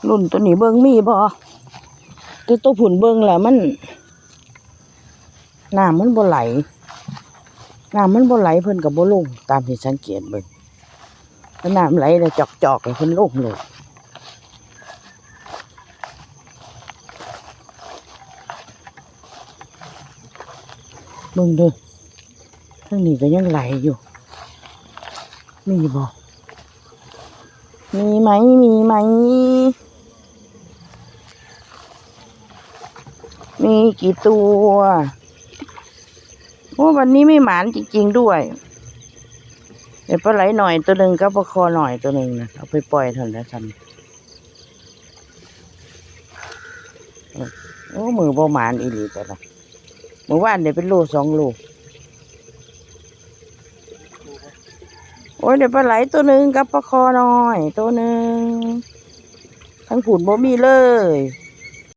รุ่นตัวนี้เบิ่งมีบ่แต่ตัวผุ่นเบิ่งแหละมันน้ำมันบ่ไหลเพิ่นก็บ่ลงตามที่สังเกตเบิ่งถ้าน้ำไหลแล้วจอกๆให้เพิ่นลงเลยเบิ่งเด้อทางนี้ก็ยังไหลอยู่มีบ่มีไหมมีกี่ตัวโอ้วันนี้ไม่หมานจริงๆด้วยเดี๋ยวปลาไหลหน่อยตัวหนึ่งกับปลาคอหน่อยตัวหนึ่งนะเอาไปปล่อยเถอะนะท่านโอ้มือบ่หมานอีหลีแต่ละเมื่อวานเดี๋ยวเป็นลูก2 ลูกโอ้ยเดี๋ยวปลาไหลตัวหนึ่งกับปลาคอหน่อยตัวหนึ่งทั้งผุนบ่มีเลย